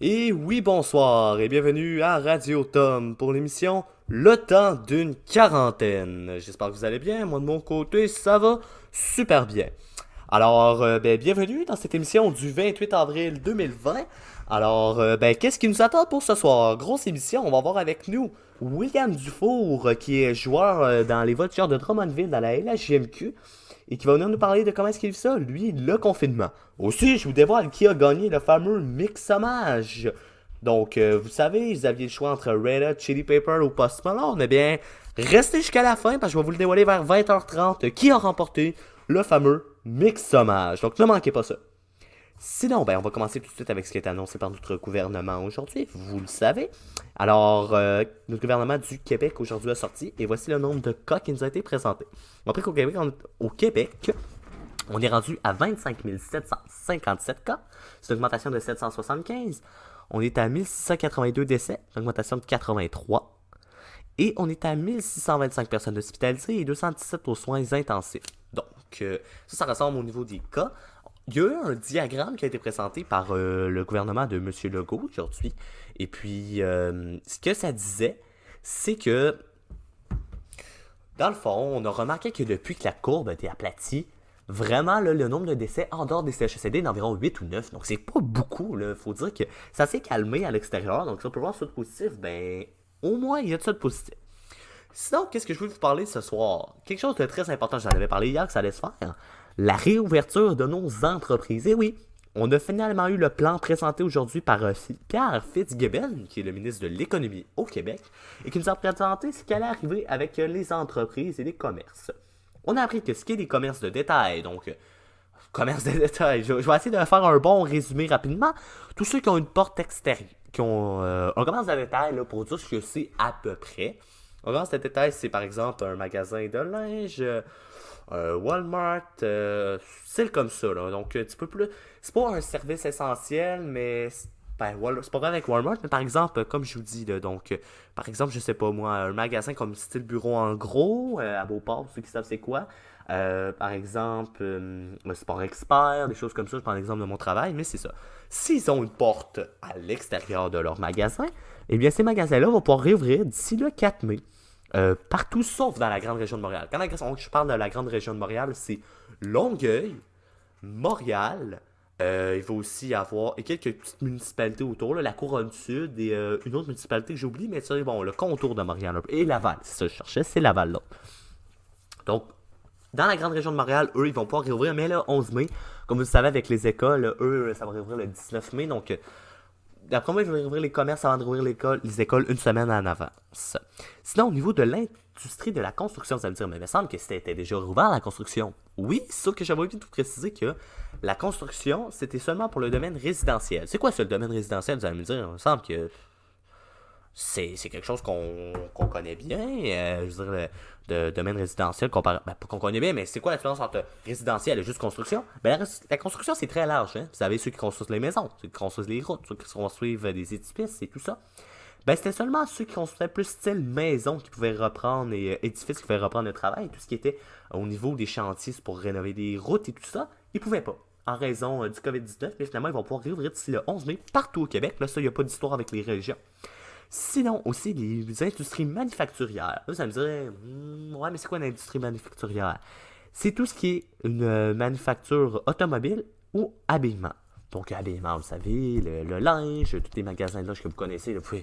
Et oui, bonsoir et bienvenue à Radio Tom pour l'émission Le temps d'une quarantaine. J'espère que vous allez bien, moi de mon côté ça va super bien. Alors, bienvenue dans cette émission du 28 avril 2020. Alors, qu'est-ce qui nous attend pour ce soir? Grosse émission, on va voir avec nous William Dufour, qui est joueur dans les Voltigeurs de Drummondville dans la LHJMQ et qui va venir nous parler de comment est-ce qu'il vit ça, lui, le confinement. Aussi, je vous dévoile qui a gagné le fameux Mix Hommage. Donc, vous savez, vous aviez le choix entre Red Hot Chili Pepper ou Post Malone. Eh bien, restez jusqu'à la fin parce que je vais vous le dévoiler vers 20h30 qui a remporté le fameux Mix Hommage. Donc, ne manquez pas ça. Sinon, on va commencer tout de suite avec ce qui est annoncé par notre gouvernement aujourd'hui. Vous le savez. Alors, notre gouvernement du Québec aujourd'hui a sorti et voici le nombre de cas qui nous a été présentés. On a pris au Québec, on est rendu à 25 757 cas. C'est une augmentation de 775. On est à 1682 décès, une augmentation de 83. Et on est à 1625 personnes hospitalisées et 217 aux soins intensifs. Donc, ça ressemble au niveau des cas. Il y a eu un diagramme qui a été présenté par le gouvernement de M. Legault aujourd'hui. Et puis, ce que ça disait, c'est que, dans le fond, on a remarqué que depuis que la courbe a été aplatie, vraiment, là, le nombre de décès en dehors des CHSLD est d'environ 8 ou 9. Donc, c'est pas beaucoup. Il faut dire que ça s'est calmé à l'extérieur. Donc, si on peut voir ça de positif, ben, au moins, il y a de ça de positif. Sinon, qu'est-ce que je veux vous parler ce soir? Quelque chose de très important, j'en avais parlé hier que ça allait se faire. La réouverture de nos entreprises. Et oui, on a finalement eu le plan présenté aujourd'hui par Pierre Fitzgibbon, qui est le ministre de l'Économie au Québec, et qui nous a présenté ce qui allait arriver avec les entreprises et les commerces. On a appris que ce qui est des commerces de détail, donc commerce de détail, je vais essayer de faire un bon résumé rapidement. Tous ceux qui ont une porte extérieure, qui ont un commerce de détail, là, pour dire ce que c'est à peu près. Un commerce de détail, c'est par exemple un magasin de linge, Walmart, c'est comme ça, là. Donc, tu peux plus. C'est pas un service essentiel, mais. Ben, c'est pas vrai avec Walmart, mais par exemple, comme je vous dis, là, donc, par exemple, je sais pas moi, un magasin comme style bureau en gros, à Beauport, pour ceux qui savent c'est quoi. Par exemple, le Sport Expert, des choses comme ça, je prends l'exemple de mon travail, mais c'est ça. S'ils ont une porte à l'extérieur de leur magasin, eh bien, ces magasins-là vont pouvoir réouvrir d'ici le 4 mai. Partout sauf dans la grande région de Montréal. Quand je parle de la grande région de Montréal, c'est Longueuil, Montréal. Il va aussi y avoir et quelques petites municipalités autour, là, la Couronne Sud et une autre municipalité que j'oublie, mais c'est bon, le contour de Montréal. Et Laval, c'est ça que je cherchais, c'est Laval là. Donc, dans la grande région de Montréal, eux, ils vont pouvoir réouvrir, mais le 11 mai, comme vous le savez avec les écoles, eux, ça va réouvrir le 19 mai, donc d'après moi, je vais rouvrir les commerces avant de rouvrir les écoles une semaine en avance. Sinon, au niveau de l'industrie de la construction, vous allez me dire, mais il me semble que c'était déjà rouvert la construction. Oui, sauf que j'avais oublié de vous préciser que la construction, c'était seulement pour le domaine résidentiel. C'est quoi ça, le domaine résidentiel? Vous allez me dire, il me semble que c'est quelque chose qu'on connaît bien. Je veux dire, le domaine résidentiel, pas qu'on connaît bien, mais c'est quoi la différence entre résidentiel et juste construction? Ben, la construction, c'est très large. Hein? Vous savez, ceux qui construisent les maisons, ceux qui construisent les routes, ceux qui construisent des édifices et tout ça. Ben, c'était seulement ceux qui construisaient plus style maison qui pouvaient reprendre, et édifices qui pouvaient reprendre le travail. Tout ce qui était au niveau des chantiers pour rénover des routes et tout ça, ils pouvaient pas. En raison du COVID-19, mais finalement, ils vont pouvoir réouvrir d'ici le 11 mai partout au Québec. Là, ça, il n'y a pas d'histoire avec les régions. Sinon, aussi, les industries manufacturières. Là, ça me dirait, ouais, mais c'est quoi une industrie manufacturière? C'est tout ce qui est une manufacture automobile ou habillement. Donc, habillement, vous savez, le linge, tous les magasins de linge que vous connaissez, là, vous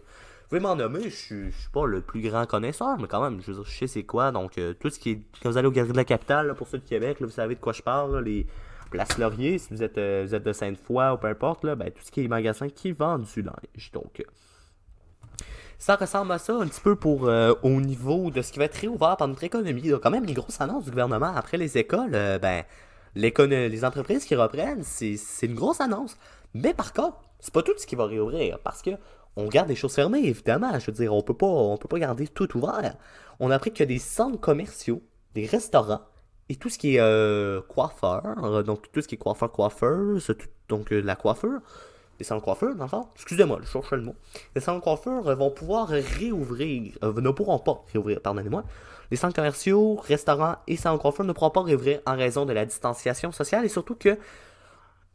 pouvez m'en nommer, je suis pas le plus grand connaisseur, mais quand même, je veux dire, je sais c'est quoi. Donc, tout ce qui est. Quand vous allez aux Galeries de la Capitale, là, pour ceux de Québec, là, vous savez de quoi je parle, là, les Place Laurier, si vous êtes de Sainte-Foy ou peu importe, là, ben, tout ce qui est magasins qui vendent du linge. Donc, ça ressemble à ça un petit peu pour au niveau de ce qui va être réouvert par notre économie. Il y a quand même des grosses annonces du gouvernement après les écoles. Les entreprises qui reprennent, c'est une grosse annonce. Mais par contre, c'est pas tout ce qui va réouvrir parce que on garde des choses fermées, évidemment. Je veux dire, on peut pas garder tout ouvert. On a appris qu'il y a des centres commerciaux, des restaurants et tout ce qui est coiffeur, donc tout ce qui est coiffeuse, donc la coiffure, les salons de coiffure, dans le fond. Excusez-moi, je cherchais le mot. Les salons de coiffure vont pouvoir réouvrir, ne pourront pas réouvrir, pardonnez-moi. Les centres commerciaux, restaurants et salons de coiffure ne pourront pas réouvrir en raison de la distanciation sociale et surtout que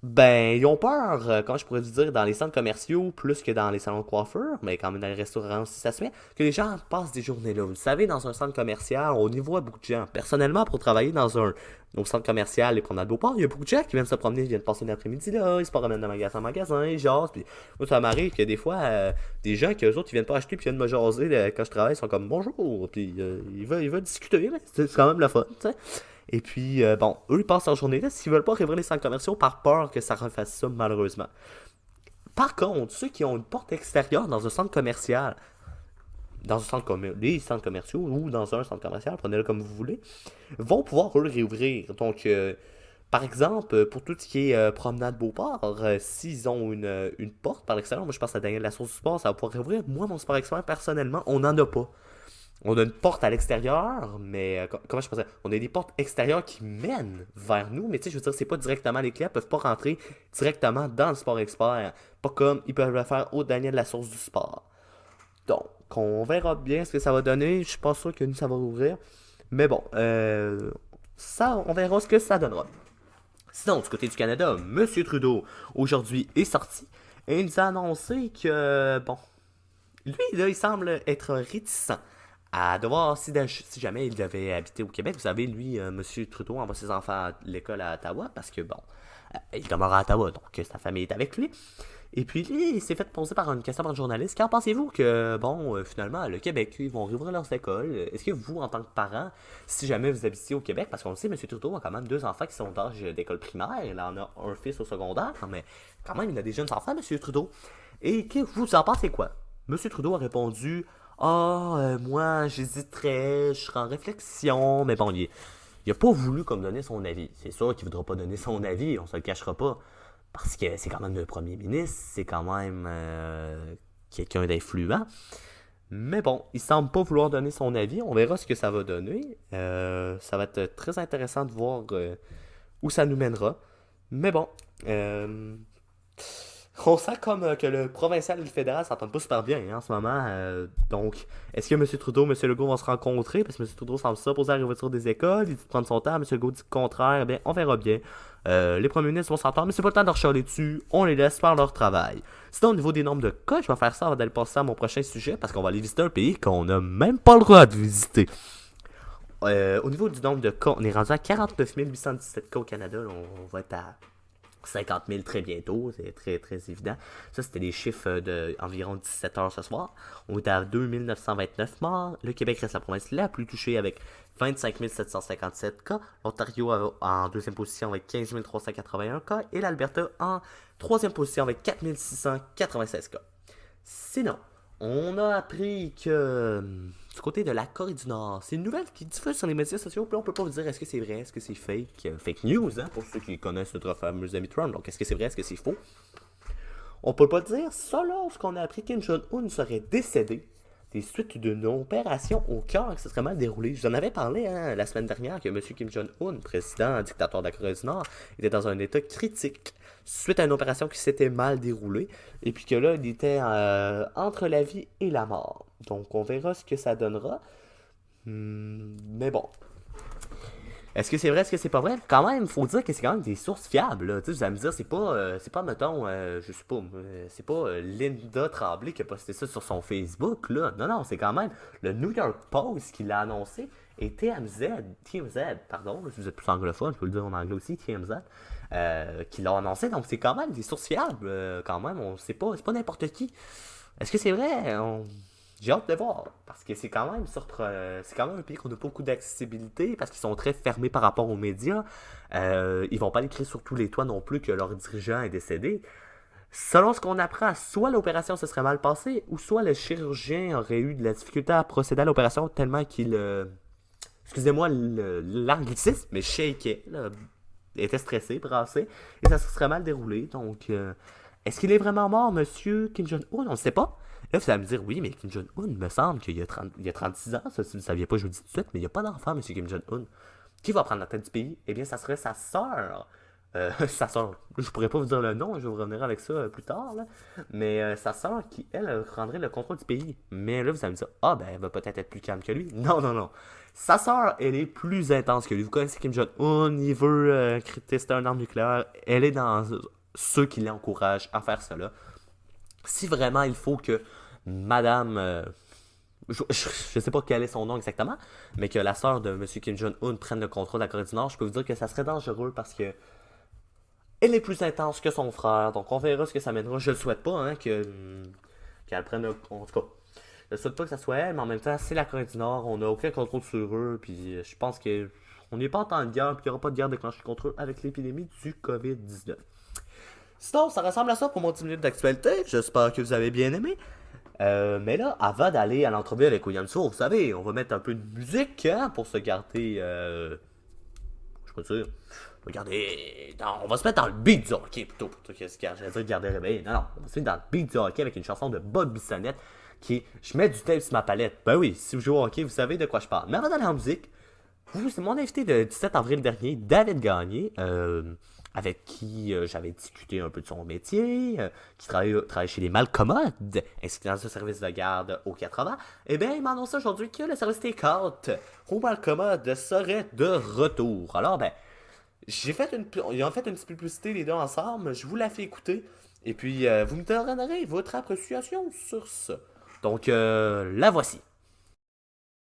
Ben, ils ont peur, comment je pourrais vous dire, dans les centres commerciaux, plus que dans les salons de coiffure, mais quand même dans les restaurants aussi, ça se fait, que les gens passent des journées là. Vous le savez, dans un centre commercial, on y voit beaucoup de gens. Personnellement, pour travailler au centre commercial, les promenades Beauport, il y a beaucoup de gens qui viennent se promener, ils viennent passer l'après-midi là, ils se promènent de magasin en magasin, ils jasent, puis moi, ça m'arrive que des fois, des gens que eux autres, ils viennent pas acheter, puis ils viennent me jaser quand je travaille, ils sont comme bonjour, puis ils veulent discuter, mais c'est quand même le fun, tu sais. Et puis, bon, eux, ils passent leur journée là s'ils veulent pas réouvrir les centres commerciaux par peur que ça refasse ça, malheureusement. Par contre, ceux qui ont une porte extérieure dans un centre commercial, les centres commerciaux ou dans un centre commercial, prenez-le comme vous voulez, vont pouvoir, eux, réouvrir. Donc, par exemple, pour tout ce qui est promenade Beauport, s'ils ont une porte par l'extérieur, moi je pense à Daniel la source du sport, ça va pouvoir réouvrir. Moi, mon sport expert, personnellement, on n'en a pas. On a une porte à l'extérieur, mais comment je pensais? On a des portes extérieures qui mènent vers nous, mais tu sais, je veux dire, c'est pas directement, les clients peuvent pas rentrer directement dans le sport expert. Pas comme ils peuvent le faire au Daniel la source du sport. Donc, on verra bien ce que ça va donner. Je suis pas sûr que nous, ça va rouvrir. Mais bon, ça, on verra ce que ça donnera. Sinon, du côté du Canada, Monsieur Trudeau, aujourd'hui, est sorti et il nous a annoncé que, bon, lui, là, il semble être réticent à devoir, si jamais il devait habiter au Québec, vous savez, lui, M. Trudeau envoie ses enfants à l'école à Ottawa parce que, bon, il demeure à Ottawa, donc sa famille est avec lui. Et puis, lui, il s'est fait poser par une question par un journaliste. Qu'en pensez-vous que, bon, finalement, le Québec, ils vont rouvrir leurs écoles? Est-ce que vous, en tant que parent, si jamais vous habitiez au Québec, parce qu'on le sait, M. Trudeau a quand même deux enfants qui sont d'âge d'école primaire, il en a un fils au secondaire, mais quand même, il a des jeunes enfants, M. Trudeau. Et que vous en pensez quoi? M. Trudeau a répondu: ah, moi, j'hésiterais, je serais en réflexion, mais bon, il a pas voulu comme donner son avis. C'est sûr qu'il voudra pas donner son avis, on se le cachera pas. Parce que c'est quand même le premier ministre, c'est quand même quelqu'un d'influent. Mais bon, il semble pas vouloir donner son avis. On verra ce que ça va donner. Ça va être très intéressant de voir où ça nous mènera. Mais bon, on sent comme que le provincial et le fédéral s'entendent pas super bien en ce moment. Donc, est-ce que M. Trudeau et M. Legault vont se rencontrer? Parce que M. Trudeau semble s'opposer à la réouverture des écoles. Il dit de prendre son temps. M. Legault dit le contraire. Eh bien, on verra bien. Les premiers ministres vont s'entendre, mais c'est pas le temps de leur chialer dessus. On les laisse faire leur travail. Sinon, au niveau des nombres de cas, je vais faire ça avant d'aller passer à mon prochain sujet parce qu'on va aller visiter un pays qu'on n'a même pas le droit de visiter. Au niveau du nombre de cas, on est rendu à 49 817 cas au Canada. Là, on va être à 50 000 très bientôt, c'est très très évident. Ça, c'était les chiffres d'environ 17 heures ce soir. On est à 2 929 morts. Le Québec reste la province la plus touchée avec 25 757 cas. L'Ontario en deuxième position avec 15 381 cas. Et l'Alberta en troisième position avec 4 696 cas. Sinon, on a appris que du côté de la Corée du Nord, c'est une nouvelle qui diffuse sur les médias sociaux, puis on peut pas vous dire est-ce que c'est vrai, est-ce que c'est fake, fake news, hein, pour ceux qui connaissent notre fameux ami Trump. Donc, est-ce que c'est vrai, est-ce que c'est faux? On peut pas dire, selon ce qu'on a appris, Kim Jong-un serait décédé des suites d'une opération au cœur qui se serait mal déroulée. Je vous en avais parlé la semaine dernière que M. Kim Jong-un, président dictateur de la Corée du Nord, était dans un état critique suite à une opération qui s'était mal déroulée et puis que là, il était entre la vie et la mort. Donc, on verra ce que ça donnera. Mais bon, est-ce que c'est vrai, est-ce que c'est pas vrai? Quand même, faut dire que c'est quand même des sources fiables. Là. Tu sais, vous allez me dire, c'est pas mettons, je sais pas, c'est pas Linda Tremblay qui a posté ça sur son Facebook, là. Non, non, c'est quand même le New York Post qui l'a annoncé et TMZ, pardon, si vous êtes plus anglophone, je peux le dire en anglais aussi, TMZ, qui l'a annoncé. Donc c'est quand même des sources fiables, quand même. C'est pas n'importe qui. Est-ce que c'est vrai? J'ai hâte de voir, parce que c'est quand même c'est quand même un pays qu'on n'a pas beaucoup d'accessibilité, parce qu'ils sont très fermés par rapport aux médias. Ils vont pas l'écrire sur tous les toits non plus que leur dirigeant est décédé. Selon ce qu'on apprend, soit l'opération se serait mal passée, ou soit le chirurgien aurait eu de la difficulté à procéder à l'opération tellement qu'il, excusez-moi l'anglicisme, mais shakeait, là, était stressé, brassé, et ça se serait mal déroulé. Donc, est-ce qu'il est vraiment mort, monsieur Kim Jong-un? On ne sait pas. Là, vous allez me dire, oui, mais Kim Jong-un, il me semble qu'il y a, 30, il y a 36 ans, ça, si vous ne saviez pas, je vous le dis tout de suite, mais il n'y a pas d'enfant, M. Kim Jong-un. Qui va prendre la tête du pays? Eh bien, ça serait sa sœur, Sa sœur, je pourrais pas vous dire le nom, je vais vous revenir avec ça plus tard, là. Mais sa sœur qui, elle, prendrait le contrôle du pays. Mais là, vous allez me dire, ah ben, elle va peut-être être plus calme que lui. Non, non, non. Sa sœur, elle est plus intense que lui. Vous connaissez Kim Jong-un, il veut tester un arme nucléaire. Elle est dans ceux qui l'encouragent à faire cela. Si vraiment il faut que Madame je sais pas quel est son nom exactement, mais que la sœur de Monsieur Kim Jong-un prenne le contrôle de la Corée du Nord, je peux vous dire que ça serait dangereux parce que elle est plus intense que son frère, donc on verra ce que ça mènera. Je le souhaite pas, hein, qu'elle prenne le... En tout cas, je souhaite pas que ça soit elle, mais en même temps, c'est la Corée du Nord, on n'a aucun contrôle sur eux, puis je pense que on n'est pas en temps de guerre, puis il n'y aura pas de guerre déclenchée contre eux avec l'épidémie du COVID-19. Sinon, ça ressemble à ça pour mon 10 minutes d'actualité. J'espère que vous avez bien aimé. Mais là, avant d'aller à l'entrevue avec William Sour, vous savez, on va mettre un peu de musique hein, pour se garder. Je peux dire. On va se mettre dans le beat du hockey plutôt. J'allais dire garder réveillé. Non, non. On va se mettre dans le beat du hockey avec une chanson de Bob Bissonnette qui est Je mets du tape sur ma palette. Ben oui, si vous jouez au hockey, vous savez de quoi je parle. Mais avant d'aller en musique, c'est mon invité de 17 avril dernier, David Gagné, avec qui j'avais discuté un peu de son métier, qui travaille chez les Malcommodes, ainsi que dans un service de garde au 80. Eh bien, il m'a annoncé aujourd'hui que le service Take-Out au Malcommode serait de retour. Alors, ben, ils ont fait une petite publicité les deux ensemble, je vous la fais écouter, et puis vous me donnerez votre appréciation sur ça. Donc, la voici.